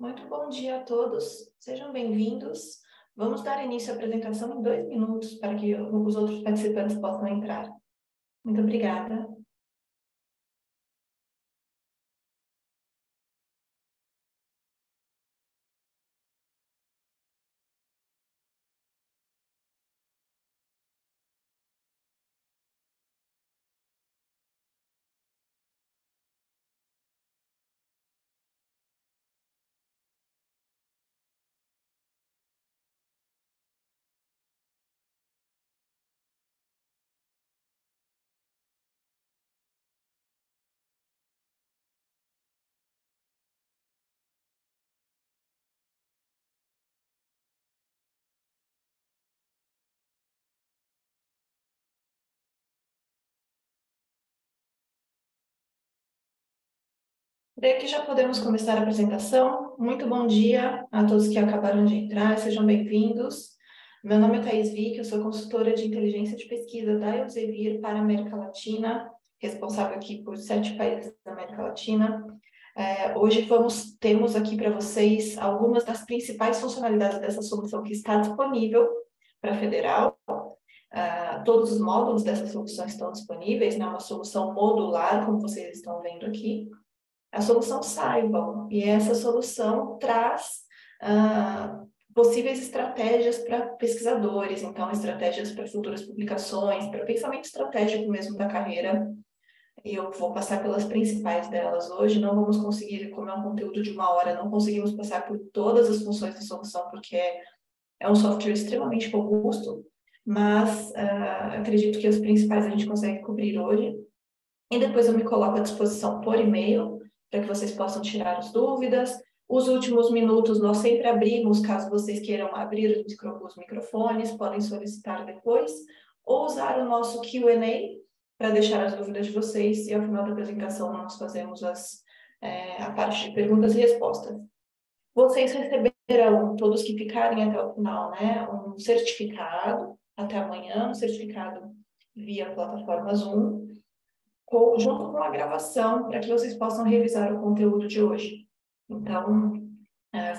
Muito bom dia a todos, sejam bem-vindos. Vamos dar início à apresentação em 2 minutos para que os outros participantes possam entrar. Muito obrigada. Creio que já podemos começar a apresentação. Muito bom dia a todos que acabaram de entrar, sejam bem-vindos. Meu nome é Thaís Vick, eu sou consultora de inteligência de pesquisa da Elsevier para a América Latina, responsável aqui por 7 países da América Latina. Hoje temos aqui para vocês algumas das principais funcionalidades dessa solução que está disponível para a Federal. Todos os módulos dessa solução estão disponíveis, né? Uma solução modular, como vocês estão vendo aqui. A solução Saibal, e essa solução traz possíveis estratégias para pesquisadores, então estratégias para futuras publicações, para pensamento estratégico mesmo da carreira. E eu vou passar pelas principais delas hoje. Não vamos conseguir, como é um conteúdo de 1 hora, não conseguimos passar por todas as funções da solução, porque é um software extremamente robusto, mas acredito que as principais a gente consegue cobrir hoje. E depois eu me coloco à disposição por e-mail, para que vocês possam tirar as dúvidas. Os últimos minutos nós sempre abrimos, caso vocês queiram abrir os microfones, podem solicitar depois, ou usar o nosso Q&A para deixar as dúvidas de vocês, e ao final da apresentação nós fazemos a parte de perguntas e respostas. Vocês receberão, todos que ficarem até o final, né, um certificado, até amanhã, um certificado via plataforma Zoom, junto com a gravação, para que vocês possam revisar o conteúdo de hoje. Então,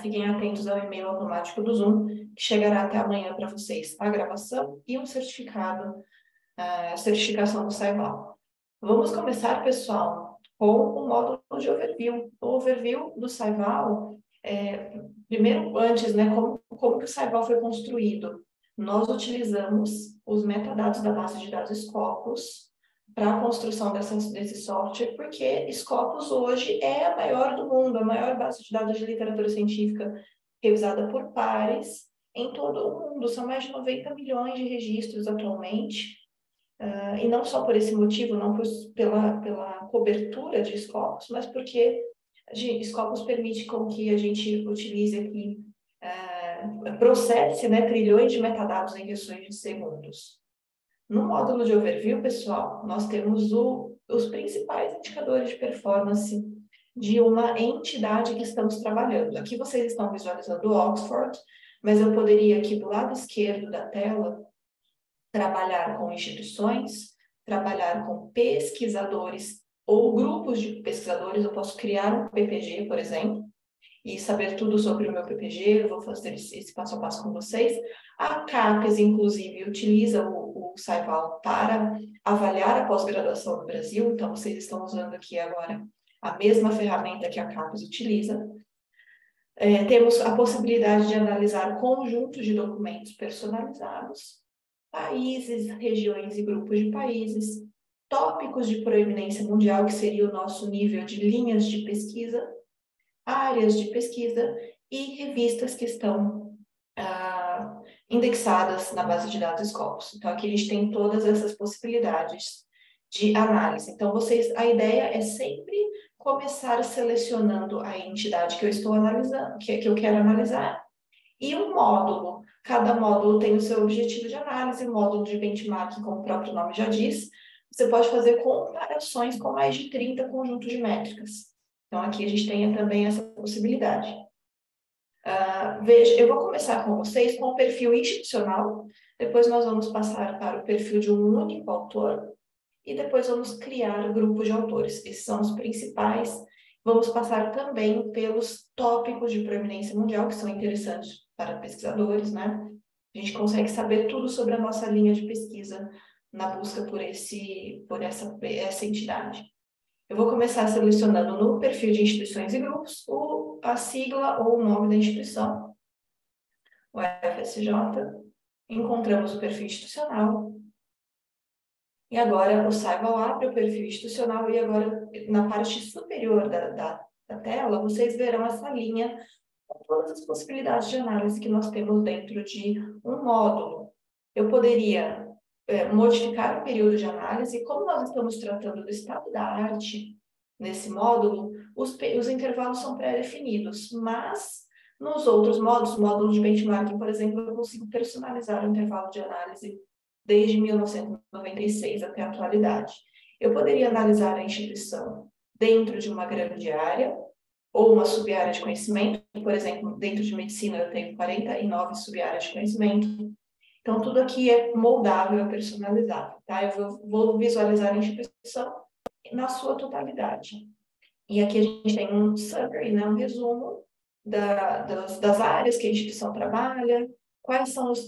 fiquem atentos ao e-mail automático do Zoom, que chegará até amanhã para vocês a gravação e um certificado, a certificação do Saibal. Vamos começar, pessoal, com o módulo de overview. O overview do Saibal, primeiro, antes, né, como que o Saibal foi construído? Nós utilizamos os metadados da base de dados Scopus para a construção desse software, porque Scopus hoje é a maior do mundo, a maior base de dados de literatura científica revisada por pares em todo o mundo. São mais de 90 milhões de registros atualmente, e não só por esse motivo, não pela cobertura de Scopus, mas porque Scopus permite com que a gente utilize aqui, processe, né, trilhões de metadados em questões de segundos. No módulo de overview, pessoal, nós temos os principais indicadores de performance de uma entidade que estamos trabalhando. Aqui vocês estão visualizando o Oxford, mas eu poderia aqui do lado esquerdo da tela trabalhar com instituições, trabalhar com pesquisadores ou grupos de pesquisadores. Eu posso criar um PPG, por exemplo, e saber tudo sobre o meu PPG. Eu vou fazer esse passo a passo com vocês. A CAPES, inclusive, utiliza o Saibal para avaliar a pós-graduação no Brasil, então vocês estão usando aqui agora a mesma ferramenta que a CAPES utiliza. Temos a possibilidade de analisar conjuntos de documentos personalizados, países, regiões e grupos de países, tópicos de proeminência mundial, que seria o nosso nível de linhas de pesquisa, áreas de pesquisa e revistas que estão indexadas na base de dados Scopus. Então, aqui a gente tem todas essas possibilidades de análise. Então, a ideia é sempre começar selecionando a entidade que eu estou analisando, que eu quero analisar, e um módulo. Cada módulo tem o seu objetivo de análise. O módulo de benchmark, como o próprio nome já diz, você pode fazer comparações com mais de 30 conjuntos de métricas. Então, aqui a gente tem também essa possibilidade. Veja, eu vou começar com vocês com o perfil institucional, depois nós vamos passar para o perfil de um único autor, e depois vamos criar o grupo de autores. Esses são os principais Vamos passar também pelos tópicos de proeminência mundial, que são interessantes para pesquisadores, né? A gente consegue saber tudo sobre a nossa linha de pesquisa na busca por essa entidade. Eu vou começar selecionando no perfil de instituições e grupos a sigla ou o nome da instituição, o FSJ. Encontramos o perfil institucional. E agora o Saiba abre o perfil institucional e agora na parte superior da tela vocês verão essa linha com todas as possibilidades de análise que nós temos dentro de um módulo. Eu poderia modificar o período de análise, e como nós estamos tratando do estado da arte nesse módulo, os intervalos são pré-definidos, mas nos outros módulos de benchmarking, por exemplo, eu consigo personalizar o intervalo de análise desde 1996 até a atualidade. Eu poderia analisar a instituição dentro de uma grande área, ou uma sub-área de conhecimento, por exemplo, dentro de medicina eu tenho 49 sub-áreas de conhecimento. Então, tudo aqui é moldável, é personalizável, tá? Eu vou visualizar a instituição na sua totalidade. E aqui a gente tem um summary, né, um resumo das áreas que a instituição trabalha, quais são os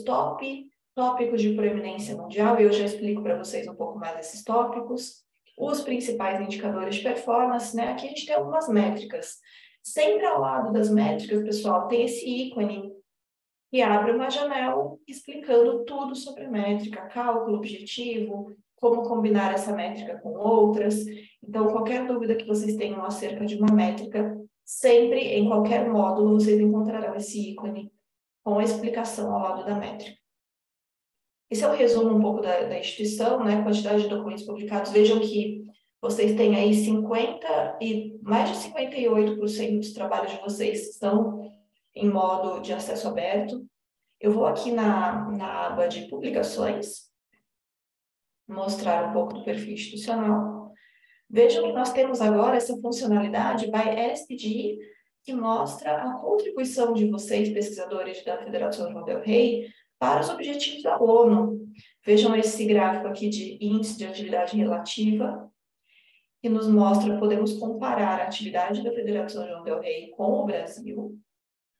tópicos de proeminência mundial, e eu já explico para vocês um pouco mais desses tópicos, os principais indicadores de performance, né? Aqui a gente tem algumas métricas. Sempre ao lado das métricas, pessoal, tem esse ícone que abre uma janela explicando tudo sobre métrica, cálculo, objetivo, como combinar essa métrica com outras. Então, qualquer dúvida que vocês tenham acerca de uma métrica, sempre, em qualquer módulo, vocês encontrarão esse ícone com a explicação ao lado da métrica. Esse é um resumo um pouco da instituição, né? Quantidade de documentos publicados. Vejam que vocês têm aí mais de 58% dos trabalhos de vocês estão em modo de acesso aberto. Eu vou aqui na aba de publicações, mostrar um pouco do perfil institucional. Vejam que nós temos agora essa funcionalidade by SPG, que mostra a contribuição de vocês, pesquisadores da Federação João del Rei, para os objetivos da ONU. Vejam esse gráfico aqui de índice de atividade relativa, que nos mostra, podemos comparar a atividade da Federação João del Rei com o Brasil.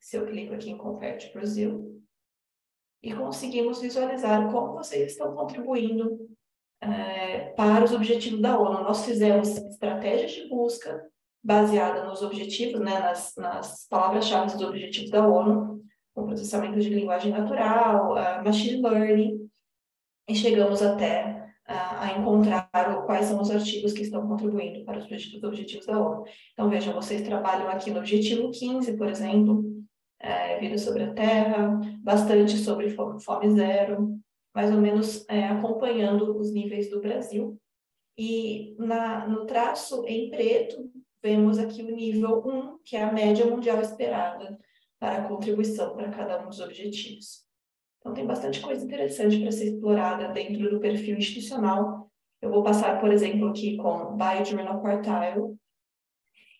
Se eu clico aqui em Compare Brasil, e conseguimos visualizar como vocês estão contribuindo para os objetivos da ONU. Nós fizemos estratégias de busca baseada nos objetivos, né, nas palavras-chave dos objetivos da ONU, com processamento de linguagem natural, machine learning, e chegamos até a encontrar quais são os artigos que estão contribuindo para os objetivos da ONU. Então, vejam, vocês trabalham aqui no objetivo 15, por exemplo, vida sobre a terra, bastante sobre fome zero, mais ou menos acompanhando os níveis do Brasil. E no traço em preto, vemos aqui o nível 1, que é a média mundial esperada para a contribuição para cada um dos objetivos. Então, tem bastante coisa interessante para ser explorada dentro do perfil institucional. Eu vou passar, por exemplo, aqui com Biojournal Quartile.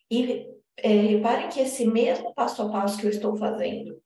E reparem que esse mesmo passo a passo que eu estou fazendo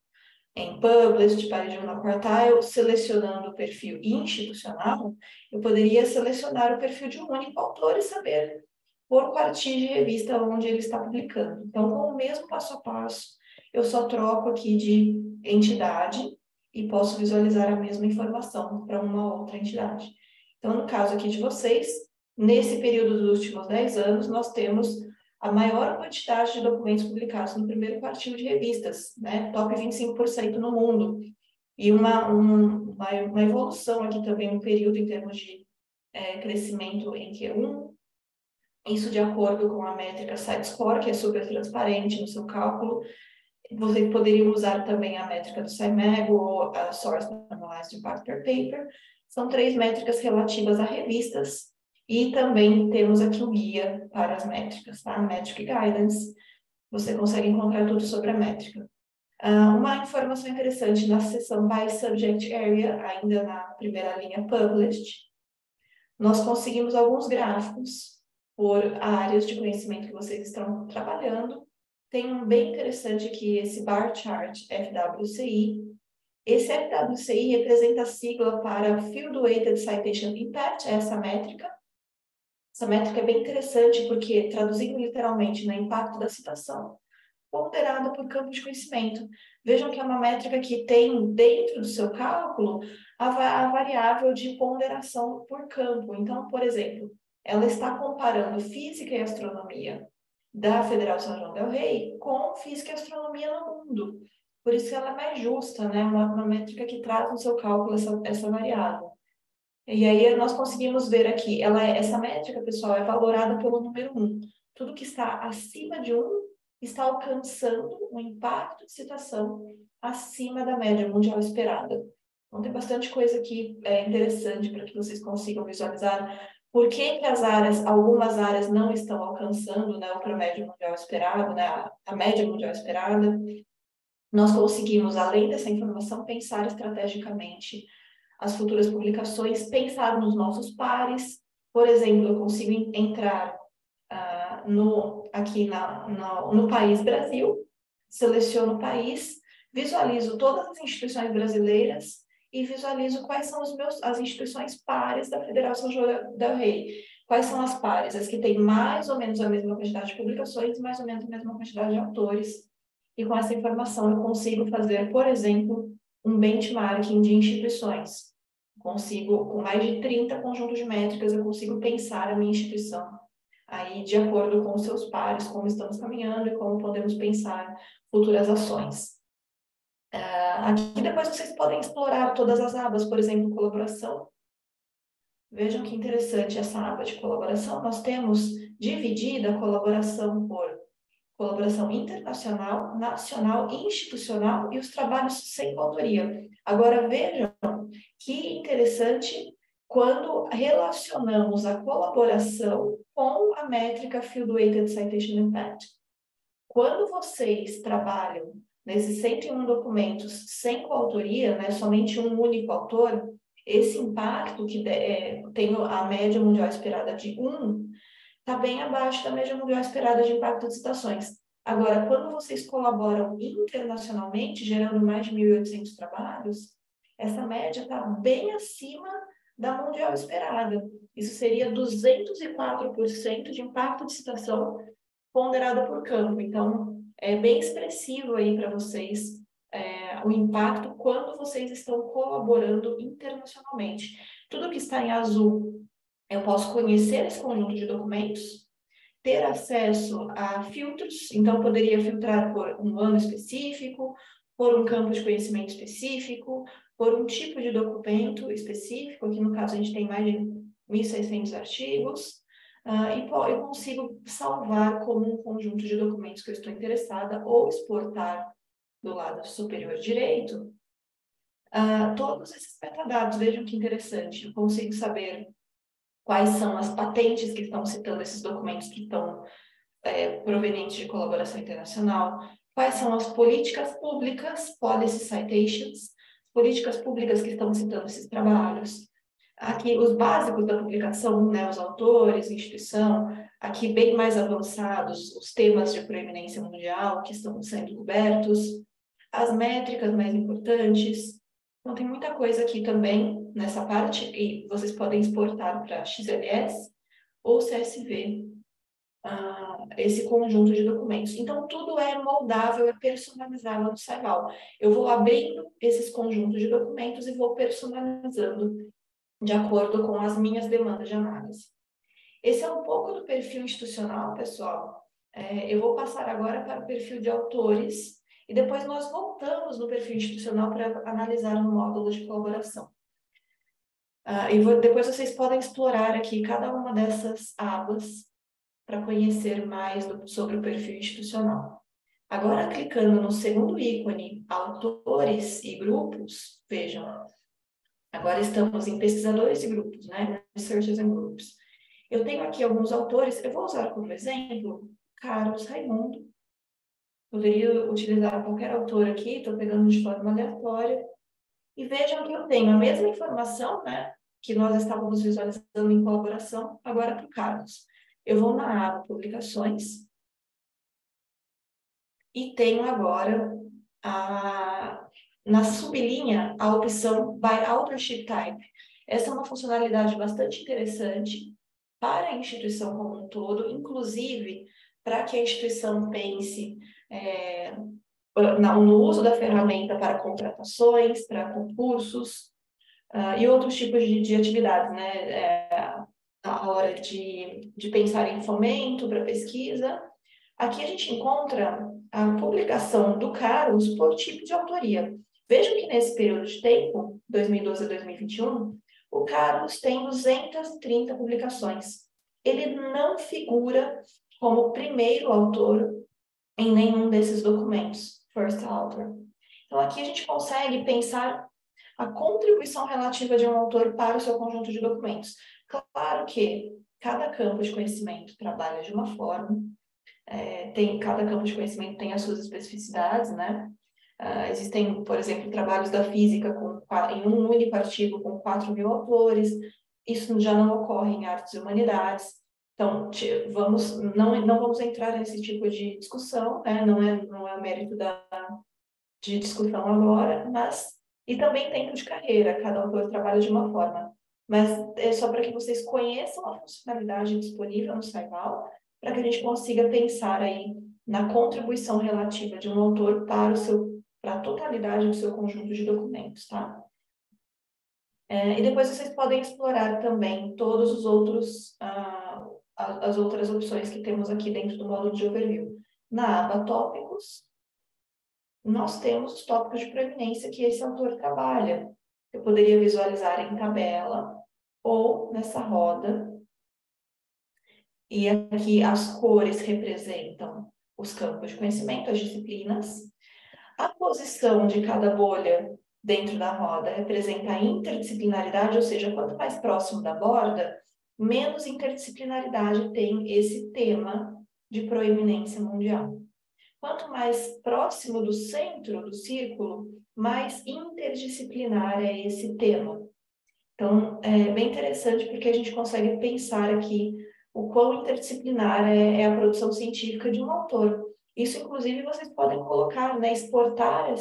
em Published, Biojournal Quartile, selecionando o perfil institucional, eu poderia selecionar o perfil de um único autor e saber por quartil de revista onde ele está publicando. Então, com o mesmo passo a passo, eu só troco aqui de entidade e posso visualizar a mesma informação para uma outra entidade. Então, no caso aqui de vocês, nesse período dos últimos 10 anos, nós temos a maior quantidade de documentos publicados no primeiro quartil de revistas, né? Top 25% no mundo. E uma evolução aqui também, um período em termos de crescimento em Q1, isso de acordo com a métrica SiteScore, que é super transparente no seu cálculo. Vocês poderiam usar também a métrica do SciMag ou a Source Normalized Impact per Paper. São 3 métricas relativas a revistas. E também temos aqui o guia para as métricas, tá? Metric Guidance. Você consegue encontrar tudo sobre a métrica. Uma informação interessante na seção By Subject Area, ainda na primeira linha Published, nós conseguimos alguns gráficos por áreas de conhecimento que vocês estão trabalhando. Tem um bem interessante aqui, esse bar chart FWCI. Esse FWCI representa a sigla para Field Weighted Citation Impact, essa métrica. Essa métrica é bem interessante porque, traduzindo literalmente, no impacto da citação, ponderada por campo de conhecimento. Vejam que é uma métrica que tem dentro do seu cálculo a variável de ponderação por campo. Então, por exemplo, ela está comparando física e astronomia da Federal São João del Rei com física e astronomia no mundo. Por isso ela é mais justa, né? Uma métrica que traz no seu cálculo essa variável. E aí nós conseguimos ver aqui, essa métrica, pessoal, é valorada pelo número 1. Tudo que está acima de 1 está alcançando um impacto de citação acima da média mundial esperada. Então tem bastante coisa aqui interessante para que vocês consigam visualizar por que algumas áreas não estão alcançando, né, o promédio mundial esperado, né, a média mundial esperada. Nós conseguimos, além dessa informação, pensar estrategicamente as futuras publicações, pensar nos nossos pares. Por exemplo, eu consigo entrar aqui no país Brasil, seleciono o país, visualizo todas as instituições brasileiras e visualizo quais são as instituições pares da Federal São João del Rei. Quais são as pares? As que têm mais ou menos a mesma quantidade de publicações, mais ou menos a mesma quantidade de autores. E com essa informação eu consigo fazer, por exemplo, um benchmarking de instituições. Consigo, com mais de 30 conjuntos de métricas, eu consigo pensar a minha instituição aí de acordo com os seus pares, como estamos caminhando e como podemos pensar futuras ações. Aqui depois vocês podem explorar todas as abas, por exemplo, colaboração. Vejam que interessante essa aba de colaboração. Nós temos dividida a colaboração por colaboração internacional, nacional e institucional e os trabalhos sem autoria. Agora vejam que interessante quando relacionamos a colaboração com a métrica Field Weighted Citation Impact. Quando vocês trabalham nesses 101 documentos sem coautoria, né, somente um único autor, esse impacto que tem a média mundial esperada de 1, está bem abaixo da média mundial esperada de impacto de citações. Agora, quando vocês colaboram internacionalmente, gerando mais de 1.800 trabalhos, essa média está bem acima da mundial esperada. Isso seria 204% de impacto de citação ponderado por campo. Então, é bem expressivo aí para vocês o impacto quando vocês estão colaborando internacionalmente. Tudo que está em azul, eu posso conhecer esse conjunto de documentos, ter acesso a filtros, então poderia filtrar por um ano específico, por um campo de conhecimento específico, por um tipo de documento específico, aqui no caso a gente tem mais de 1.600 artigos, e eu consigo salvar como um conjunto de documentos que eu estou interessada ou exportar do lado superior direito, todos esses metadados. Vejam que interessante, eu consigo saber quais são as patentes que estão citando esses documentos que estão provenientes de colaboração internacional, quais são as políticas públicas, policy citations, políticas públicas que estão citando esses trabalhos. Aqui, os básicos da publicação, né, os autores, instituição, aqui bem mais avançados, os temas de proeminência mundial que estão sendo cobertos, as métricas mais importantes. Então, tem muita coisa aqui também nessa parte, e vocês podem exportar para XLS ou CSV, esse conjunto de documentos. Então, tudo é moldável, é personalizável no Saival. Eu vou abrindo esses conjuntos de documentos e vou personalizando de acordo com as minhas demandas de análise. Esse é um pouco do perfil institucional, pessoal. Eu vou passar agora para o perfil de autores e depois nós voltamos no perfil institucional para analisar no módulo de colaboração. Depois vocês podem explorar aqui cada uma dessas abas para conhecer mais sobre o perfil institucional. Agora, clicando no segundo ícone, autores e grupos, vejam, agora estamos em pesquisadores e grupos, né? Researchers and Groups. Eu tenho aqui alguns autores, eu vou usar como exemplo Carlos Raimundo. Poderia utilizar qualquer autor aqui, estou pegando de forma aleatória. E vejam que eu tenho a mesma informação, né, que nós estávamos visualizando em colaboração, agora para o Carlos. Eu vou na aba Publicações e tenho agora, na sublinha, a opção By Authorship Type. Essa é uma funcionalidade bastante interessante para a instituição como um todo, inclusive para que a instituição pense no uso da ferramenta para contratações, para concursos, e outros tipos de atividades, né? A hora de pensar em fomento para pesquisa. Aqui a gente encontra a publicação do Carlos por tipo de autoria. Vejam que nesse período de tempo, 2012 a 2021, o Carlos tem 230 publicações. Ele não figura como primeiro autor em nenhum desses documentos, first author. Então, aqui a gente consegue pensar a contribuição relativa de um autor para o seu conjunto de documentos. Claro que cada campo de conhecimento trabalha de uma forma, cada campo de conhecimento tem as suas especificidades, né? Existem, por exemplo, trabalhos da física em um único artigo com 4.000 autores, isso já não ocorre em artes e humanidades. Então, não vamos entrar nesse tipo de discussão, né? Não é o mérito de discussão agora, e também tempo de carreira, cada autor trabalha de uma forma. Mas é só para que vocês conheçam a funcionalidade disponível no SciVal, para que a gente consiga pensar aí na contribuição relativa de um autor para a totalidade do seu conjunto de documentos, tá? E depois vocês podem explorar também todos os outros, as outras opções que temos aqui dentro do módulo de overview. Na aba tópicos, nós temos os tópicos de proeminência que esse autor trabalha. Eu poderia visualizar em tabela ou nessa roda. E aqui as cores representam os campos de conhecimento, as disciplinas. A posição de cada bolha dentro da roda representa a interdisciplinaridade, ou seja, quanto mais próximo da borda, menos interdisciplinaridade tem esse tema de proeminência mundial. Quanto mais próximo do centro do círculo, mais interdisciplinar é esse tema. Então, é bem interessante porque a gente consegue pensar aqui o quão interdisciplinar é a produção científica de um autor. Isso, inclusive, vocês podem colocar, né, exportar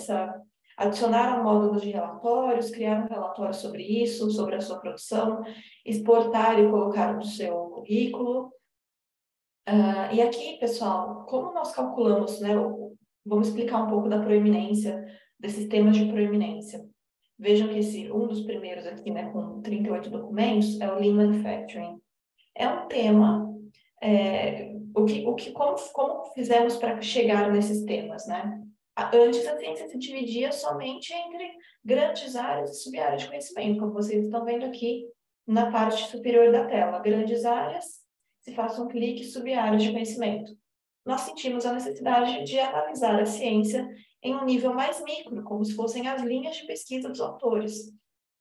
adicionar a módulos de relatórios, criar um relatório sobre isso, sobre a sua produção, exportar e colocar no seu currículo. E aqui, pessoal, como nós calculamos, né, vamos explicar um pouco da proeminência, desses temas de proeminência. Vejam que um dos primeiros aqui, né, com 38 documentos, é o Lean Manufacturing. É um tema, como fizemos para chegar nesses temas, né? Antes a ciência se dividia somente entre grandes áreas e sub-áreas de conhecimento, como vocês estão vendo aqui na parte superior da tela. Grandes áreas, se faça um clique, sub-áreas de conhecimento. Nós sentimos a necessidade de analisar a ciência em um nível mais micro, como se fossem as linhas de pesquisa dos autores.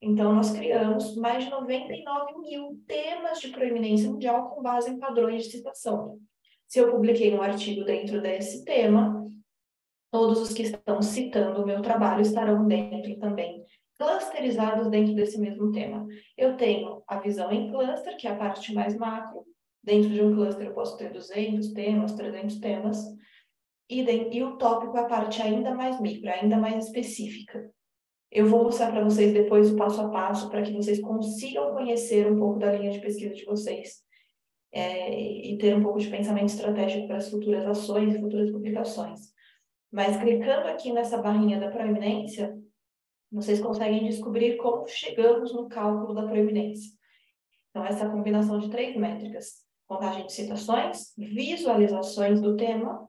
Então, nós criamos mais de 99.000 temas de proeminência mundial com base em padrões de citação. Se eu publiquei um artigo dentro desse tema, todos os que estão citando o meu trabalho estarão dentro também, clusterizados dentro desse mesmo tema. Eu tenho a visão em cluster, que é a parte mais macro. Dentro de um cluster eu posso ter 200 temas, 300 temas. E o tópico é a parte ainda mais micro, ainda mais específica. Eu vou mostrar para vocês depois o passo a passo para que vocês consigam conhecer um pouco da linha de pesquisa de vocês e ter um pouco de pensamento estratégico para as futuras ações e futuras publicações. Mas clicando aqui nessa barrinha da proeminência, vocês conseguem descobrir como chegamos no cálculo da proeminência. Então, essa combinação de 3 métricas: contagem de citações, visualizações do tema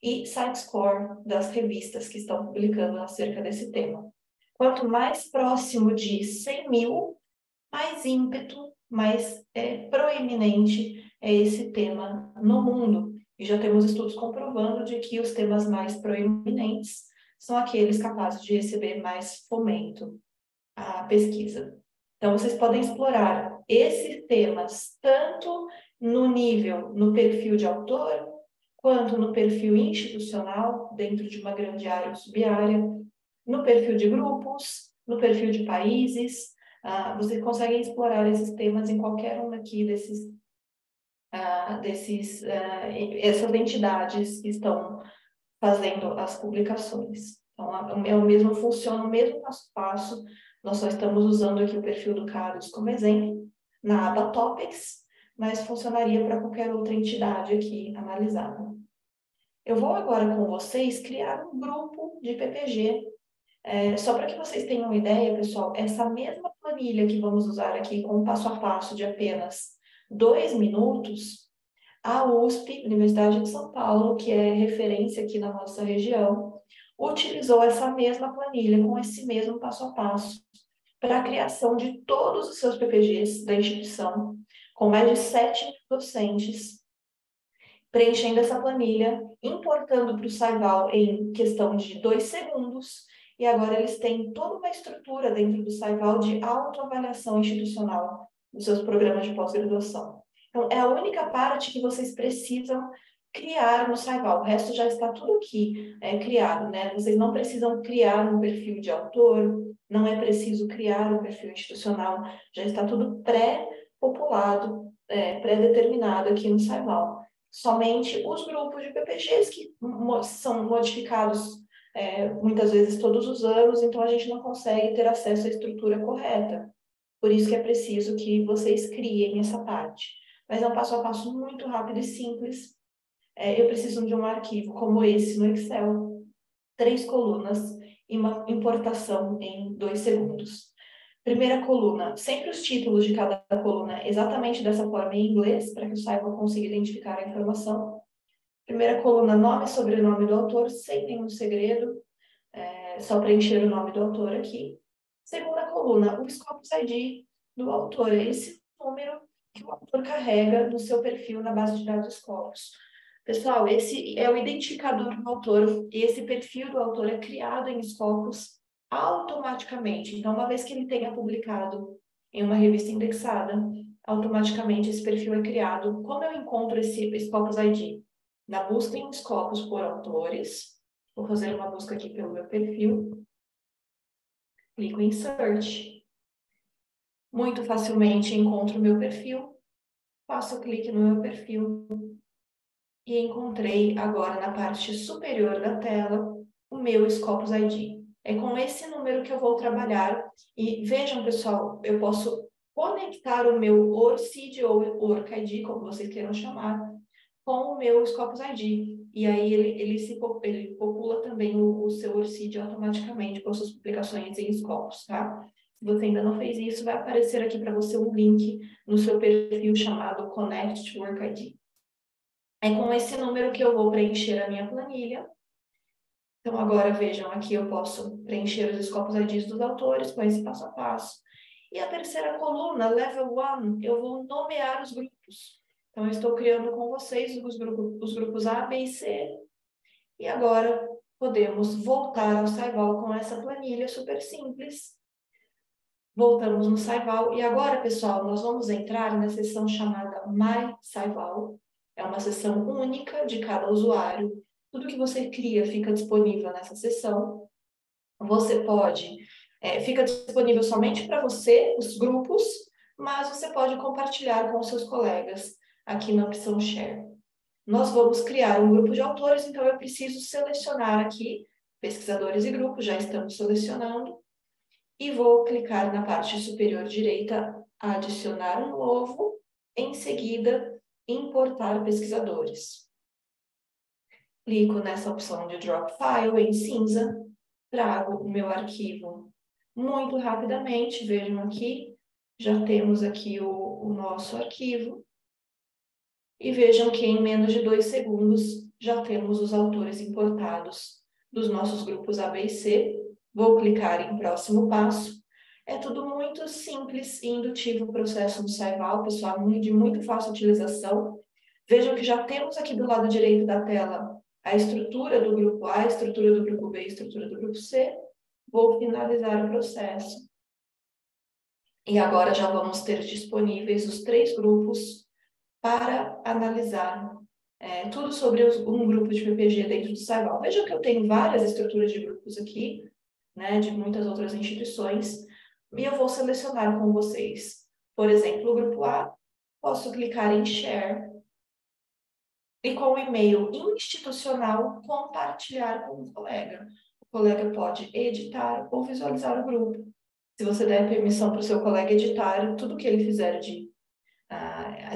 e site score das revistas que estão publicando acerca desse tema. Quanto mais próximo de 100.000, mais ímpeto, mais proeminente é esse tema no mundo. E já temos estudos comprovando de que os temas mais proeminentes são aqueles capazes de receber mais fomento à pesquisa. Então, vocês podem explorar esses temas tanto no perfil de autor, quanto no perfil institucional, dentro de uma grande área ou subárea, no perfil de grupos, no perfil de países. Vocês conseguem explorar esses temas em qualquer um aqui essas entidades que estão fazendo as publicações. Então, funciona o mesmo passo a passo. Nós só estamos usando aqui o perfil do Carlos como exemplo. Na aba Topics, mas funcionaria para qualquer outra entidade aqui analisada. Eu vou agora com vocês criar um grupo de PPG. Só para que vocês tenham uma ideia, pessoal, essa mesma planilha que vamos usar aqui com um passo a passo de apenas 2 minutos, a USP, Universidade de São Paulo, que é referência aqui na nossa região, utilizou essa mesma planilha com esse mesmo passo a passo para a criação de todos os seus PPGs da instituição, com mais de 7 mil docentes, preenchendo essa planilha, importando para o Saival em questão de 2 segundos, e agora eles têm toda uma estrutura dentro do Saival de autoavaliação institucional dos seus programas de pós-graduação. Então, é a única parte que vocês precisam criar no Saival. O resto já está tudo aqui criado, né? Vocês não precisam criar um perfil de autor, não é preciso criar um perfil institucional, já está tudo pré-populado, pré-determinado aqui no Saival. Somente os grupos de PPGs que são modificados muitas vezes todos os anos, então a gente não consegue ter acesso à estrutura correta. Por isso que é preciso que vocês criem essa parte. Mas é um passo a passo muito rápido e simples. Eu preciso de um arquivo como esse no Excel, 3 colunas e uma importação em 2 segundos. Primeira coluna, sempre os títulos de cada coluna exatamente dessa forma em inglês, para que o Saival consiga identificar a informação. Primeira coluna, nome e sobrenome do autor, sem nenhum segredo, só preencher o nome do autor aqui. Segunda coluna, o Scopus ID do autor, é esse número que o autor carrega no seu perfil na base de dados Scopus. Pessoal, esse é o identificador do autor, e esse perfil do autor é criado em Scopus automaticamente. Então, uma vez que ele tenha publicado em uma revista indexada, automaticamente esse perfil é criado. Como eu encontro esse Scopus ID? Na busca em Scopus por autores, vou fazer uma busca aqui pelo meu perfil, clico em Search. Muito facilmente encontro o meu perfil, faço clique no meu perfil e encontrei agora na parte superior da tela o meu Scopus ID. É com esse número que eu vou trabalhar. E vejam, pessoal, eu posso conectar o meu ORCID ou ORCID, como vocês queiram chamar, com o meu Scopus ID. E aí ele popula também o seu ORCID automaticamente com suas publicações em Scopus, tá? Se você ainda não fez isso, vai aparecer aqui para você um link no seu perfil chamado Connect to WorkID. É com esse número que eu vou preencher a minha planilha. Então, agora vejam aqui, eu posso preencher os Scopus IDs dos autores com esse passo a passo. E a terceira coluna, Level 1, eu vou nomear os grupos. Então, eu estou criando com vocês os grupos A, B e C. E agora podemos voltar ao Saival com essa planilha super simples. Voltamos no Saival. E agora, pessoal, nós vamos entrar na seção chamada My Saival. É uma seção única de cada usuário. Tudo que você cria fica disponível nessa seção. Você pode... fica disponível somente para você, os grupos, mas você pode compartilhar com os seus colegas aqui na opção Share. Nós vamos criar um grupo de autores, então eu preciso selecionar aqui pesquisadores e grupos, já estamos selecionando, e vou clicar na parte superior direita, adicionar um novo, em seguida, importar pesquisadores. Clico nessa opção de Drop File em cinza, trago o meu arquivo muito rapidamente, vejam aqui, já temos aqui o nosso arquivo, e vejam que em menos de 2 segundos já temos os autores importados dos nossos grupos A, B e C. Vou clicar em próximo passo. É tudo muito simples e indutivo o processo do Saival, pessoal, de muito fácil utilização. Vejam que já temos aqui do lado direito da tela a estrutura do grupo A, a estrutura do grupo B, a estrutura do grupo C. Vou finalizar o processo. E agora já vamos ter disponíveis os 3 grupos para analisar tudo sobre um grupo de PPG dentro do Saival. Vejam que eu tenho várias estruturas de grupos aqui, né, de muitas outras instituições, e eu vou selecionar com vocês. Por exemplo, o grupo A, posso clicar em Share e com o e-mail institucional compartilhar com o colega. O colega pode editar ou visualizar o grupo. Se você der permissão para o seu colega editar, tudo que ele fizer de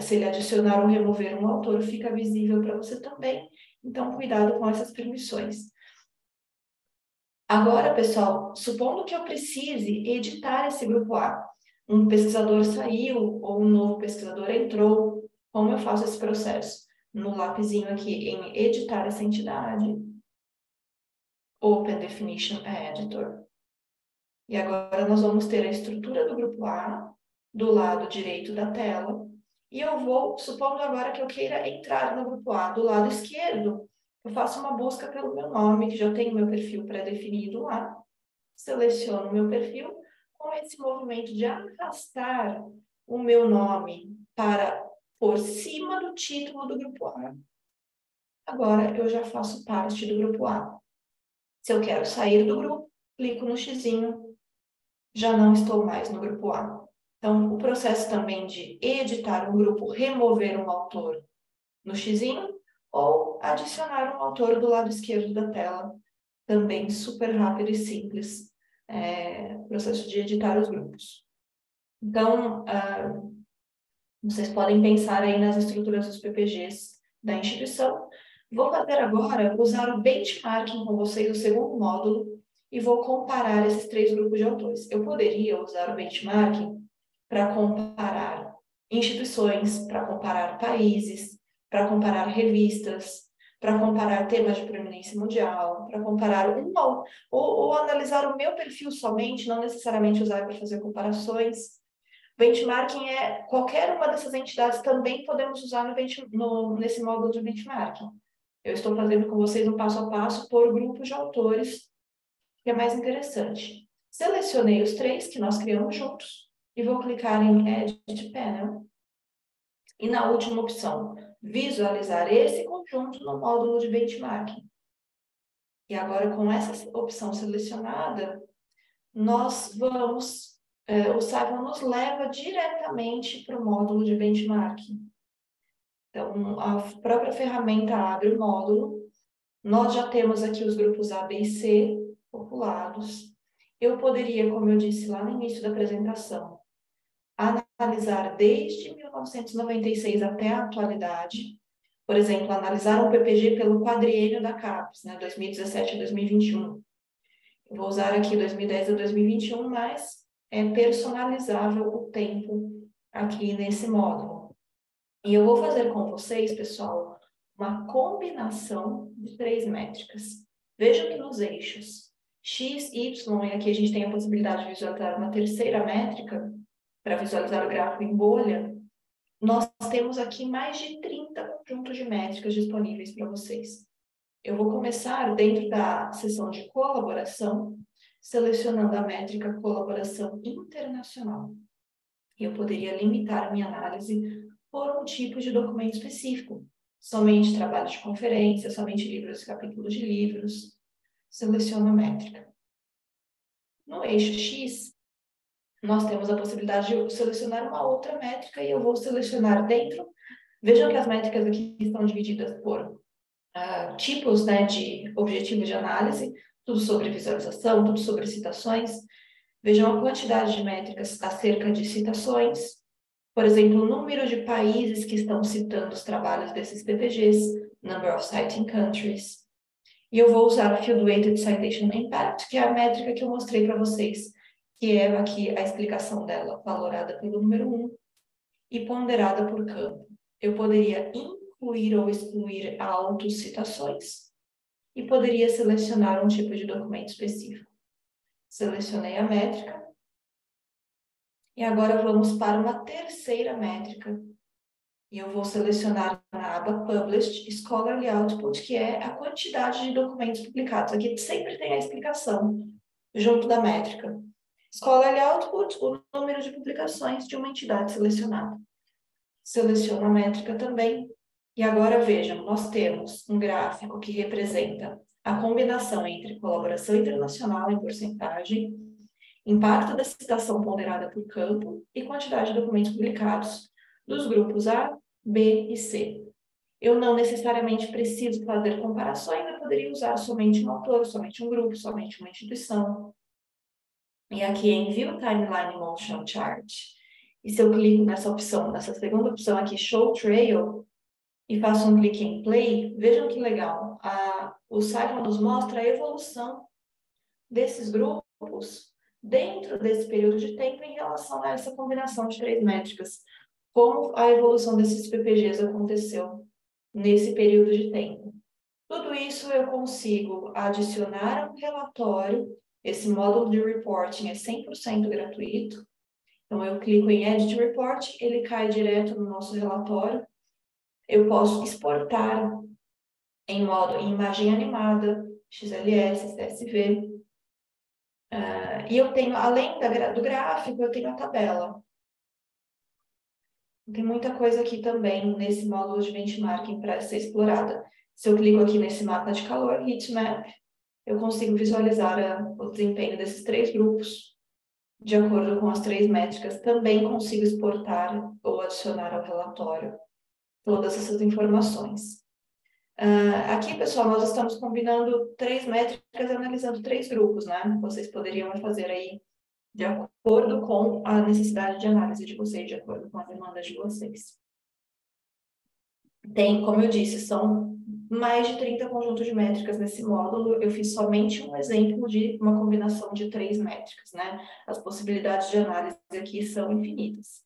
se ele adicionar ou remover um autor, fica visível para você também. Então, cuidado com essas permissões. Agora, pessoal, supondo que eu precise editar esse grupo A, um pesquisador saiu ou um novo pesquisador entrou, como eu faço esse processo? No lapisinho aqui em editar essa entidade, Open Definition Editor. E agora nós vamos ter a estrutura do grupo A do lado direito da tela. E eu vou, supondo agora que eu queira entrar no grupo A do lado esquerdo, eu faço uma busca pelo meu nome, que já tem o meu perfil pré-definido lá. Seleciono o meu perfil com esse movimento de arrastar o meu nome para por cima do título do grupo A. Agora eu já faço parte do grupo A. Se eu quero sair do grupo, clico no xizinho, já não estou mais no grupo A. Então, o processo também de editar um grupo, remover um autor no xizinho, ou adicionar um autor do lado esquerdo da tela, também super rápido e simples, processo de editar os grupos. Então, vocês podem pensar aí nas estruturas dos PPGs da instituição. Vou fazer agora, usar o benchmarking com vocês, o segundo módulo, e vou comparar esses 3 grupos de autores. Eu poderia usar o benchmarking para comparar instituições, para comparar países, para comparar revistas, para comparar temas de proeminência mundial, para comparar ou analisar o meu perfil somente, não necessariamente usar para fazer comparações. Benchmarking é qualquer uma dessas entidades também podemos usar nesse módulo de benchmarking. Eu estou fazendo com vocês um passo a passo por grupos de autores, que é mais interessante. Selecionei os 3 que nós criamos juntos e vou clicar em Edit Panel. E na última opção, visualizar esse conjunto no módulo de benchmarking. E agora, com essa opção selecionada, nós vamos, o Cyber nos leva diretamente para o módulo de benchmarking. Então, a própria ferramenta abre o módulo. Nós já temos aqui os grupos A, B e C populados. Eu poderia, como eu disse lá no início da apresentação, analisar desde 1996 até a atualidade. Por exemplo, analisar um PPG pelo quadriênio da CAPES, 2017 a 2021. Eu vou usar aqui 2010 a 2021, mas é personalizável o tempo aqui nesse módulo. E eu vou fazer com vocês, pessoal, uma combinação de 3 métricas. Vejam que nos eixos X, Y, e aqui a gente tem a possibilidade de visualizar uma terceira métrica, para visualizar o gráfico em bolha, nós temos aqui mais de 30 conjuntos de métricas disponíveis para vocês. Eu vou começar dentro da seção de colaboração, selecionando a métrica colaboração internacional. Eu poderia limitar a minha análise por um tipo de documento específico, somente trabalho de conferência, somente livros e capítulos de livros. Seleciono a métrica. No eixo X, nós temos a possibilidade de selecionar uma outra métrica e eu vou selecionar dentro. Vejam que as métricas aqui estão divididas por tipos, de objetivos de análise, tudo sobre visualização, tudo sobre citações. Vejam a quantidade de métricas acerca de citações, por exemplo, o número de países que estão citando os trabalhos desses PPGs, Number of Citing Countries. E eu vou usar o Field Weighted Citation Impact, que é a métrica que eu mostrei para vocês, que é aqui a explicação dela, valorada pelo número 1 e ponderada por campo. Eu poderia incluir ou excluir autocitações e poderia selecionar um tipo de documento específico. Selecionei a métrica e agora vamos para uma terceira métrica. E eu vou selecionar na aba Published Scholarly Output, que é a quantidade de documentos publicados. Aqui sempre tem a explicação junto da métrica. Scholarly Output, o número de publicações de uma entidade selecionada. Seleciono a métrica também. E agora vejam, nós temos um gráfico que representa a combinação entre colaboração internacional em porcentagem, impacto da citação ponderada por campo e quantidade de documentos publicados dos grupos A, B e C. Eu não necessariamente preciso fazer comparações, eu poderia usar somente um autor, somente um grupo, somente uma instituição. E aqui em View Timeline Motion Chart, e se eu clico nessa opção, nessa segunda opção aqui, Show Trail, e faço um clique em Play, vejam que legal. O Cyclone nos mostra a evolução desses grupos dentro desse período de tempo em relação a essa combinação de 3 métricas. Como a evolução desses PPGs aconteceu nesse período de tempo. Tudo isso eu consigo adicionar a um relatório. Esse módulo de reporting é 100% gratuito. Então, eu clico em Edit Report, ele cai direto no nosso relatório. Eu posso exportar em imagem animada, XLS, CSV. E eu tenho, além do gráfico, eu tenho a tabela. Tem muita coisa aqui também nesse módulo de benchmarking para ser explorada. Se eu clico aqui nesse mapa de calor, heatmap, eu consigo visualizar o desempenho desses 3 grupos de acordo com as 3 métricas. Também consigo exportar ou adicionar ao relatório todas essas informações. Aqui, pessoal, nós estamos combinando 3 métricas, analisando 3 grupos, né? Vocês poderiam fazer aí de acordo com a necessidade de análise de vocês, de acordo com a demanda de vocês. Tem, como eu disse, são mais de 30 conjuntos de métricas nesse módulo. Eu fiz somente um exemplo de uma combinação de 3 métricas, né? As possibilidades de análise aqui são infinitas.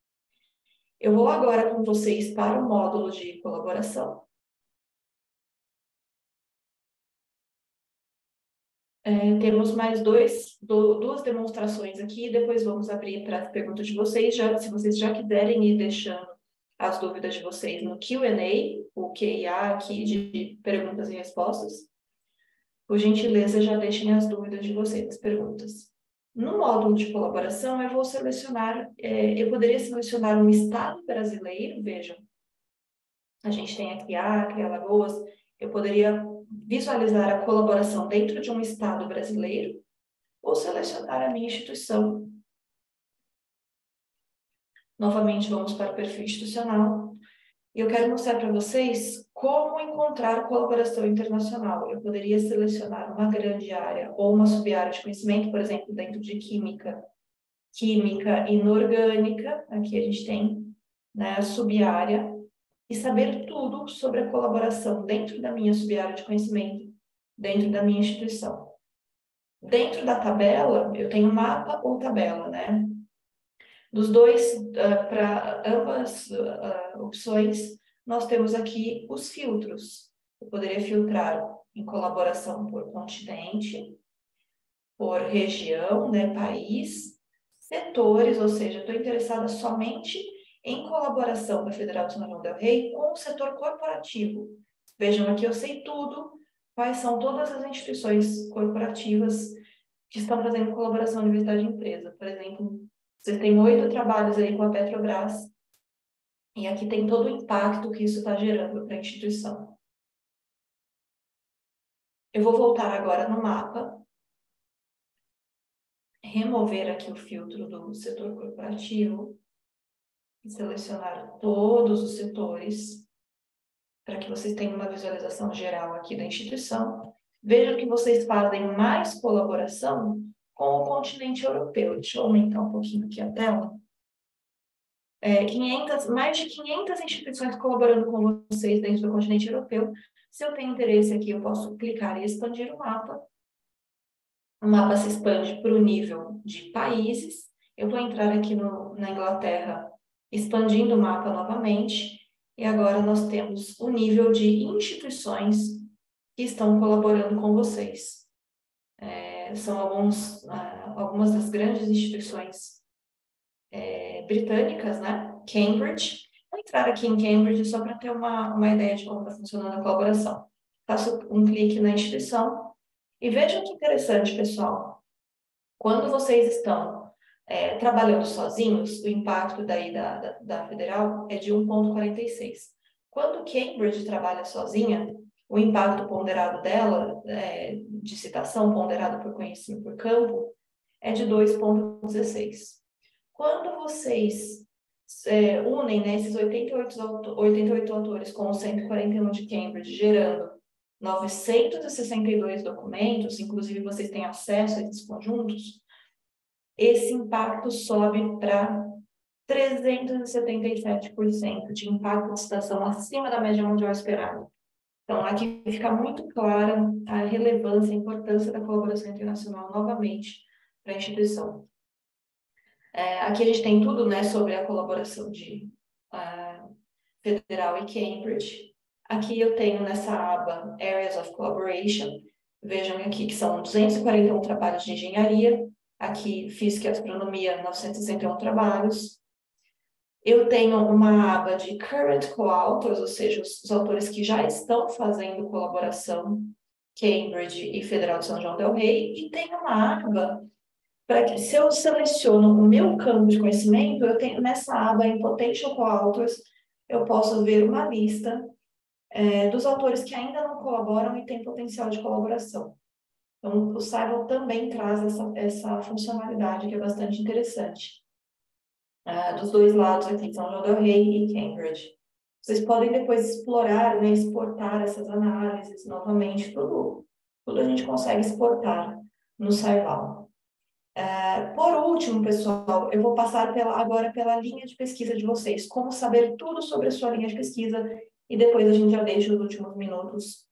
Eu vou agora com vocês para o módulo de colaboração. Temos mais duas demonstrações aqui, depois vamos abrir para as perguntas de vocês, se vocês já quiserem ir deixando as dúvidas de vocês no Q&A, o QIA aqui de perguntas e respostas. Por gentileza, já deixem as dúvidas de vocês, as perguntas. No módulo de colaboração, eu vou selecionar, eu poderia selecionar um estado brasileiro, vejam. A gente tem aqui Acre, Alagoas, eu poderia visualizar a colaboração dentro de um estado brasileiro ou selecionar a minha instituição. Novamente, vamos para o perfil institucional. E eu quero mostrar para vocês como encontrar colaboração internacional. Eu poderia selecionar uma grande área ou uma sub-área de conhecimento, por exemplo, dentro de química inorgânica. Aqui a gente tem, né, a sub-área. E saber tudo sobre a colaboração dentro da minha sub-área de conhecimento, dentro da minha instituição. Dentro da tabela, eu tenho mapa ou tabela, né? Dos dois, para ambas opções, nós temos aqui os filtros. Eu poderia filtrar em colaboração por continente, por região, né, país, setores, ou seja, estou interessada somente em colaboração da Federal de São João del Rei com o setor corporativo. Vejam aqui, eu sei tudo, quais são todas as instituições corporativas que estão fazendo colaboração universidade e empresa. Por exemplo, vocês têm 8 trabalhos aí com a Petrobras, e aqui tem todo o impacto que isso está gerando para a instituição. Eu vou voltar agora no mapa, remover aqui o filtro do setor corporativo, e selecionar todos os setores, para que vocês tenham uma visualização geral aqui da instituição. Vejam que vocês fazem mais colaboração com o continente europeu. Deixa eu aumentar um pouquinho aqui a tela. Mais de 500 instituições colaborando com vocês dentro do continente europeu. Se eu tenho interesse aqui, eu posso clicar e expandir o mapa. O mapa se expande para o nível de países. Eu vou entrar aqui na Inglaterra, expandindo o mapa novamente. E agora nós temos o nível de instituições que estão colaborando com vocês. São algumas das grandes instituições britânicas, né? Cambridge. Vou entrar aqui em Cambridge só para ter uma ideia de como está funcionando a colaboração. Faço um clique na instituição e vejam que interessante, pessoal. Quando vocês estão trabalhando sozinhos, o impacto daí da Federal é de 1,46. Quando Cambridge trabalha sozinha, o impacto ponderado dela, de citação, ponderado por conhecimento por campo, é de 2,16. Quando vocês unem, né, esses 88 autores com os 141 de Cambridge, gerando 962 documentos, inclusive vocês têm acesso a esses conjuntos, esse impacto sobe para 377% de impacto de citação acima da média mundial esperada. Então, aqui fica muito clara a relevância, a importância da colaboração internacional novamente para a instituição. Aqui a gente tem tudo, né, sobre a colaboração de Federal e Cambridge. Aqui eu tenho nessa aba Areas of Collaboration. Vejam aqui que são 241 trabalhos de engenharia. Aqui, Física e Astronomia, 961 trabalhos. Eu tenho uma aba de Current Co-Authors, ou seja, os autores que já estão fazendo colaboração, Cambridge e Federal de São João del Rei. E tenho uma aba para que, se eu seleciono o meu campo de conhecimento, eu tenho nessa aba em Potential Co-Authors, eu posso ver uma lista dos autores que ainda não colaboram e têm potencial de colaboração. Então, o Cybele também traz essa funcionalidade que é bastante interessante. Dos dois lados aqui, São João del Rei e Cambridge. Vocês podem depois explorar, né, exportar essas análises novamente, tudo a gente consegue exportar no Cybele. Por último, pessoal, eu vou passar agora pela linha de pesquisa de vocês, como saber tudo sobre a sua linha de pesquisa, e depois a gente já deixa os últimos minutos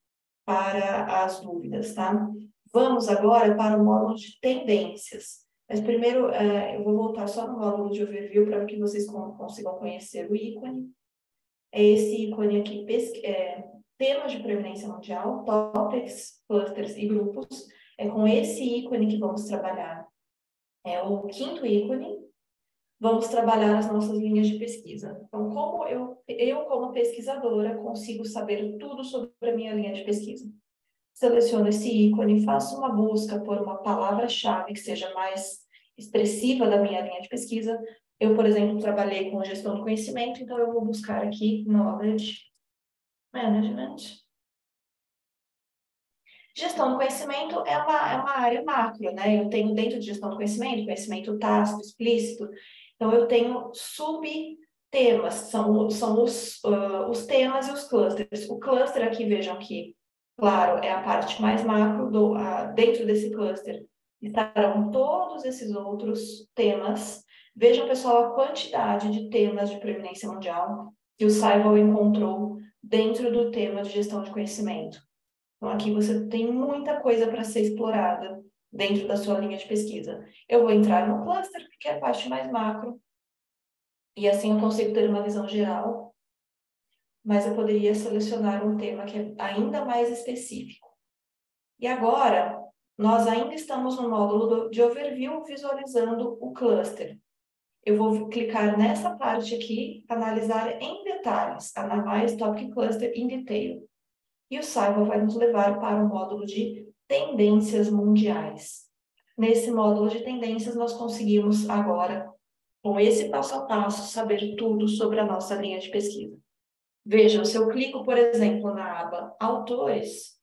para as dúvidas, tá? Vamos agora para o módulo de tendências. Mas primeiro, eu vou voltar só no módulo de overview para que vocês consigam conhecer o ícone. É esse ícone aqui, temas de previdência mundial, topics, clusters e grupos. É com esse ícone que vamos trabalhar. É o quinto ícone. Vamos trabalhar as nossas linhas de pesquisa. Então, como eu como pesquisadora, consigo saber tudo sobre a minha linha de pesquisa? Seleciono esse ícone, faço uma busca por uma palavra-chave que seja mais expressiva da minha linha de pesquisa. Eu, por exemplo, trabalhei com gestão do conhecimento, então eu vou buscar aqui Knowledge Management. Gestão do conhecimento é uma área macro, né? Eu tenho dentro de gestão do conhecimento tácito, explícito. Então, eu tenho subtemas, são os temas e os clusters. O cluster aqui, vejam que, claro, é a parte mais macro, dentro desse cluster estarão todos esses outros temas. Vejam, pessoal, a quantidade de temas de previdência mundial que o Cybele encontrou dentro do tema de gestão de conhecimento. Então, aqui você tem muita coisa para ser explorada dentro da sua linha de pesquisa. Eu vou entrar no cluster, que é a parte mais macro, e assim eu consigo ter uma visão geral, mas eu poderia selecionar um tema que é ainda mais específico. E agora, nós ainda estamos no módulo de overview, visualizando o cluster. Eu vou clicar nessa parte aqui, analisar em detalhes, Analyze Topic Cluster in Detail. E o Cybele vai nos levar para o módulo de tendências mundiais. Nesse módulo de tendências, nós conseguimos agora, com esse passo a passo, saber tudo sobre a nossa linha de pesquisa. Vejam, se eu clico, por exemplo, na aba Autores,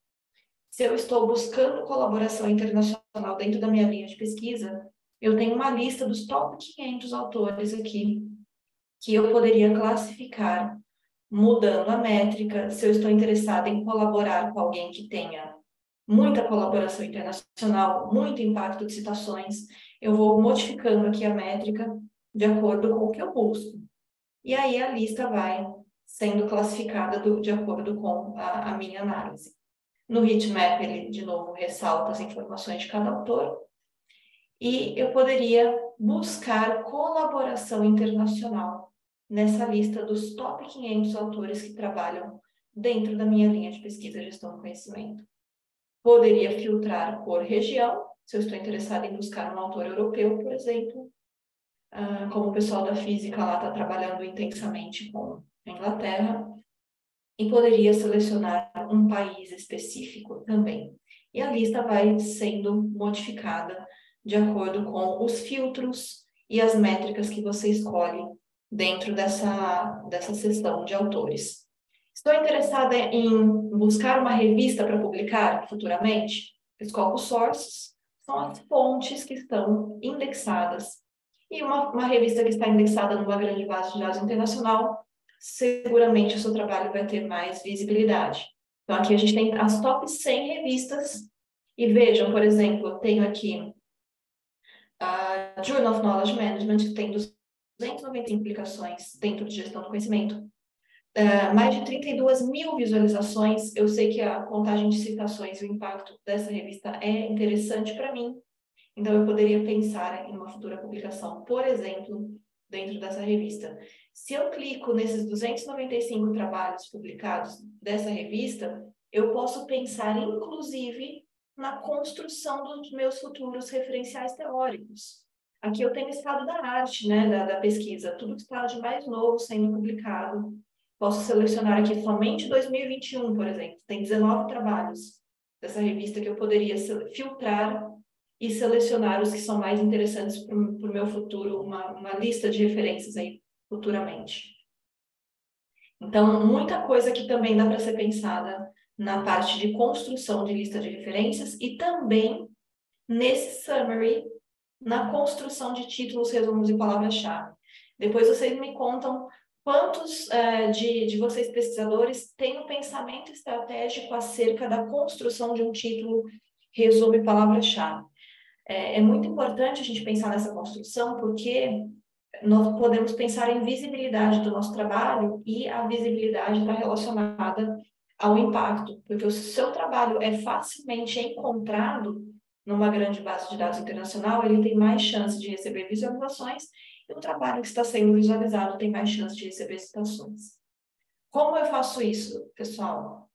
se eu estou buscando colaboração internacional dentro da minha linha de pesquisa, eu tenho uma lista dos top 500 autores aqui, que eu poderia classificar mudando a métrica, se eu estou interessada em colaborar com alguém que tenha muita colaboração internacional, muito impacto de citações, eu vou modificando aqui a métrica de acordo com o que eu busco. E aí a lista vai sendo classificada de acordo com a minha análise. No heatmap, ele, de novo, ressalta as informações de cada autor. E eu poderia buscar colaboração internacional nessa lista dos top 500 autores que trabalham dentro da minha linha de pesquisa e gestão do conhecimento. Poderia filtrar por região, se eu estou interessada em buscar um autor europeu, por exemplo, como o pessoal da física lá está trabalhando intensamente com a Inglaterra, e poderia selecionar um país específico também. E a lista vai sendo modificada de acordo com os filtros e as métricas que você escolhe dentro dessa seção de autores. Estou interessada em buscar uma revista para publicar futuramente? Escolho sources, são as fontes que estão indexadas. E uma revista que está indexada numa grande base de dados internacional, seguramente o seu trabalho vai ter mais visibilidade. Então, aqui a gente tem as top 100 revistas. E vejam, por exemplo, eu tenho aqui a Journal of Knowledge Management, que tem 295 publicações dentro de gestão do conhecimento. Mais de 32 mil visualizações. Eu sei que a contagem de citações e o impacto dessa revista é interessante para mim, então eu poderia pensar em uma futura publicação, por exemplo, dentro dessa revista. Se eu clico nesses 295 trabalhos publicados dessa revista, eu posso pensar, inclusive, na construção dos meus futuros referenciais teóricos. Aqui eu tenho o estado da arte, né, da pesquisa, tudo que está de mais novo sendo publicado. Posso selecionar aqui somente 2021, por exemplo. Tem 19 trabalhos dessa revista que eu poderia filtrar e selecionar os que são mais interessantes para o meu futuro, uma lista de referências aí futuramente. Então, muita coisa que também dá para ser pensada na parte de construção de lista de referências e também nesse summary, na construção de títulos, resumos e palavras-chave. Depois vocês me contam quantos de vocês pesquisadores têm um pensamento estratégico acerca da construção de um título, resumo e palavra-chave. É muito importante a gente pensar nessa construção, porque nós podemos pensar em visibilidade do nosso trabalho e a visibilidade está relacionada ao impacto, porque o seu trabalho é facilmente encontrado numa grande base de dados internacional, ele tem mais chance de receber visualizações e o trabalho que está sendo visualizado tem mais chance de receber citações. Como eu faço isso, pessoal?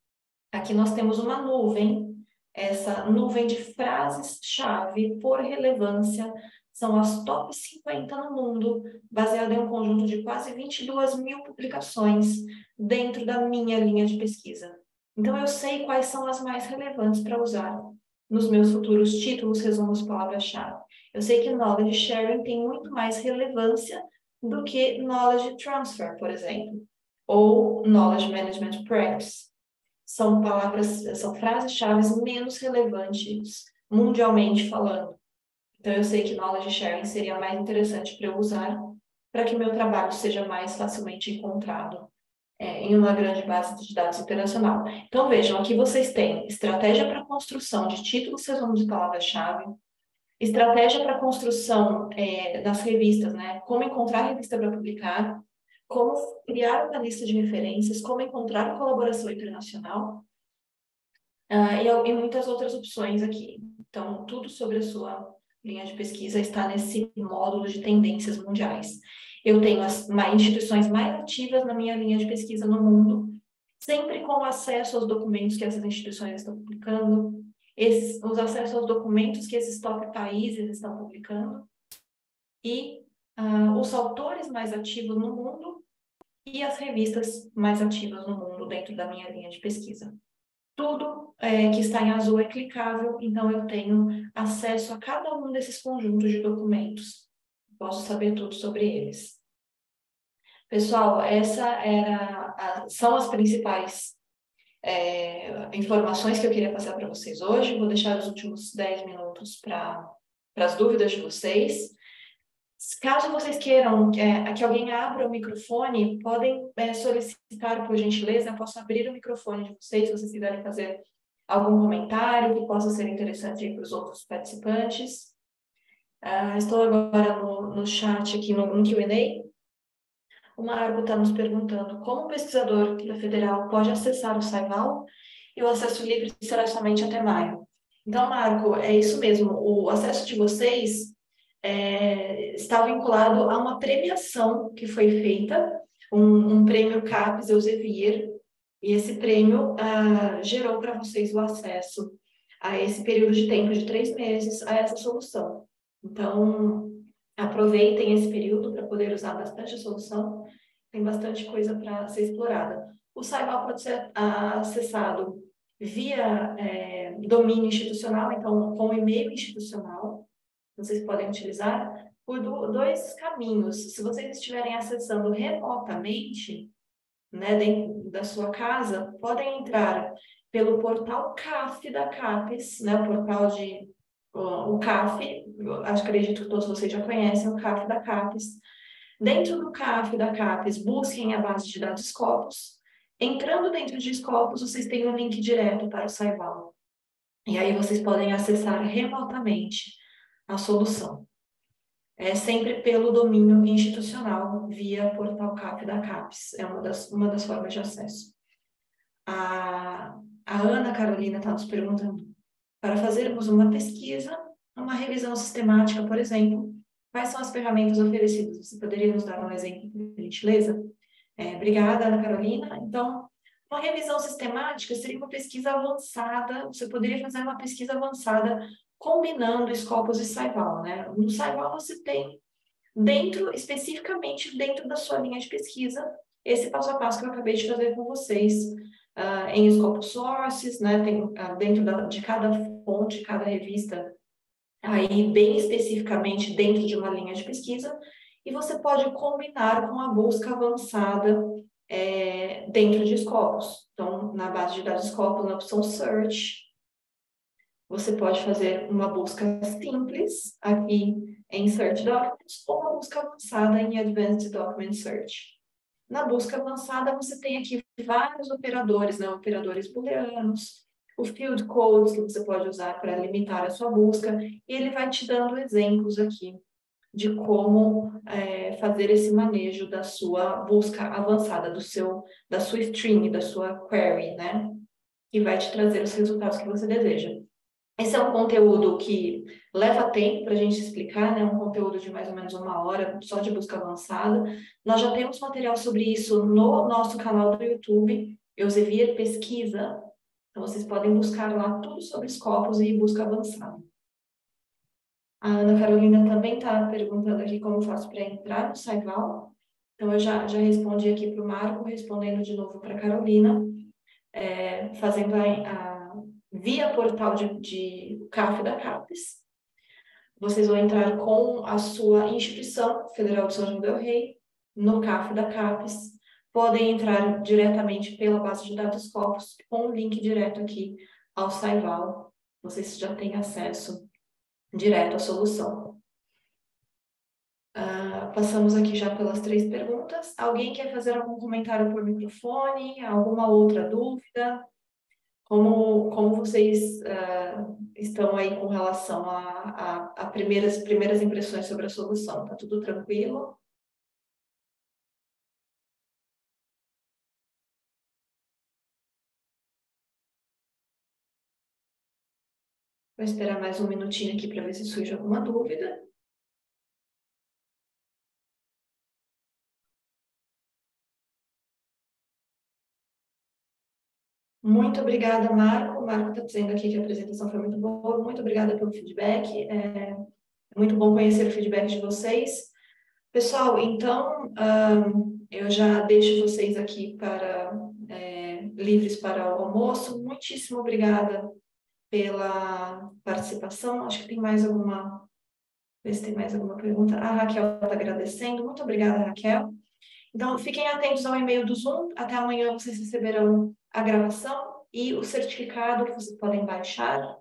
Aqui nós temos uma nuvem, essa nuvem de frases-chave por relevância, são as top 50 no mundo, baseada em um conjunto de quase 22 mil publicações dentro da minha linha de pesquisa. Então, eu sei quais são as mais relevantes para usar nos meus futuros títulos, resumos, palavras-chave. Eu sei que knowledge sharing tem muito mais relevância do que knowledge transfer, por exemplo, ou knowledge management practice. São frases-chave menos relevantes mundialmente falando. Então, eu sei que knowledge sharing seria mais interessante para eu usar para que meu trabalho seja mais facilmente encontrado em uma grande base de dados internacional. Então, vejam, aqui vocês têm estratégia para construção de títulos, resumos e palavras-chave, estratégia para construção das revistas, né? Como encontrar revista para publicar, como criar uma lista de referências, como encontrar colaboração internacional, e muitas outras opções aqui. Então, tudo sobre a sua linha de pesquisa está nesse módulo de tendências mundiais. Eu tenho as instituições mais ativas na minha linha de pesquisa no mundo, sempre com acesso aos documentos que essas instituições estão publicando, os acessos aos documentos que esses top países estão publicando, e os autores mais ativos no mundo e as revistas mais ativas no mundo dentro da minha linha de pesquisa. Tudo que está em azul é clicável, então eu tenho acesso a cada um desses conjuntos de documentos. Posso saber tudo sobre eles. Pessoal, são as principais informações que eu queria passar para vocês hoje. Vou deixar os últimos 10 minutos para as dúvidas de vocês. Caso vocês queiram que alguém abra o microfone, podem solicitar, por gentileza, eu posso abrir o microfone de vocês, se vocês quiserem fazer algum comentário que possa ser interessante para os outros participantes. Estou agora no chat aqui, no Q&A. O Marco está nos perguntando como o pesquisador da Federal pode acessar o Saival e o acesso livre será somente até maio. Então, Marco, é isso mesmo, o acesso de vocês está vinculado a uma premiação que foi feita, um prêmio CAPES Elsevier, e esse prêmio gerou para vocês o acesso a esse período de tempo de 3 meses a essa solução. Então, aproveitem esse período para poder usar bastante a solução, tem bastante coisa para ser explorada. O Saival pode ser acessado via domínio institucional, então com e-mail institucional, vocês podem utilizar por 2 caminhos. Se vocês estiverem acessando remotamente, né, dentro da sua casa, podem entrar pelo portal CAF da CAPES, né, o portal o CAF, acredito que todos vocês já conhecem o CAF da CAPES. Dentro do CAF da CAPES, busquem a base de dados Scopus. Entrando dentro de Scopus, vocês têm um link direto para o Saival. E aí vocês podem acessar remotamente a solução. sempre pelo domínio institucional, via portal CAP da CAPES. É uma das formas de acesso. A Ana Carolina está nos perguntando, para fazermos uma pesquisa, uma revisão sistemática, por exemplo, quais são as ferramentas oferecidas? Você poderia nos dar um exemplo, por gentileza? Obrigada, Ana Carolina. Então, uma revisão sistemática seria uma pesquisa avançada, você poderia fazer uma pesquisa avançada combinando Scopus e Scival, né? No Scival você tem, especificamente dentro da sua linha de pesquisa, esse passo a passo que eu acabei de fazer com vocês, em Scopus Sources, né? Tem, dentro de cada fonte, cada revista, aí bem especificamente dentro de uma linha de pesquisa, e você pode combinar com a busca avançada dentro de Scopus. Então, na base de dados Scopus, na opção Search, você pode fazer uma busca simples aqui em Search Documents ou uma busca avançada em Advanced Document Search. Na busca avançada, você tem aqui vários operadores, né? Operadores booleanos, o field codes que você pode usar para limitar a sua busca, e ele vai te dando exemplos aqui de como fazer esse manejo da sua busca avançada, da sua string, da sua query, né? E vai te trazer os resultados que você deseja. Esse é um conteúdo que leva tempo para a gente explicar, né? Um conteúdo de mais ou menos 1 hora, só de busca avançada. Nós já temos material sobre isso no nosso canal do YouTube, Elsevier Pesquisa. Então, vocês podem buscar lá tudo sobre Scopus e busca avançada. A Ana Carolina também está perguntando aqui como eu faço para entrar no Scival. Então, eu já respondi aqui para o Marco, respondendo de novo para a Carolina, fazendo via portal de CAF da CAPES. Vocês vão entrar com a sua instituição Federal de São João del Rei, no CAF da CAPES. Podem entrar diretamente pela base de dados Scopus, com o link direto aqui ao Scival. Vocês já têm acesso direto à solução. Passamos aqui já pelas 3 perguntas. Alguém quer fazer algum comentário por microfone? Alguma outra dúvida? Como vocês estão aí com relação a primeiras impressões sobre a solução? Tá tudo tranquilo? Vou esperar mais um minutinho aqui para ver se surge alguma dúvida. Muito obrigada, Marco. O Marco está dizendo aqui que a apresentação foi muito boa. Muito obrigada pelo feedback. É muito bom conhecer o feedback de vocês. Pessoal, então, eu já deixo vocês aqui livres para o almoço. Muitíssimo obrigada pela participação. Acho que tem mais alguma... Ver se tem mais alguma pergunta. A Raquel está agradecendo. Muito obrigada, Raquel. Então, fiquem atentos ao e-mail do Zoom. Até amanhã vocês receberão a gravação e o certificado que vocês podem baixar.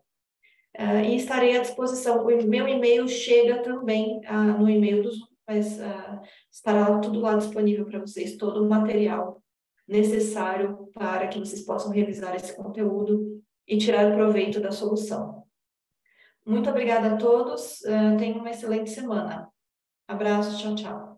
E estarei à disposição. O meu e-mail chega também no e-mail do Zoom, mas estará tudo lá disponível para vocês, todo o material necessário para que vocês possam revisar esse conteúdo e tirar proveito da solução. Muito obrigada a todos. Tenham uma excelente semana. Abraços, tchau, tchau.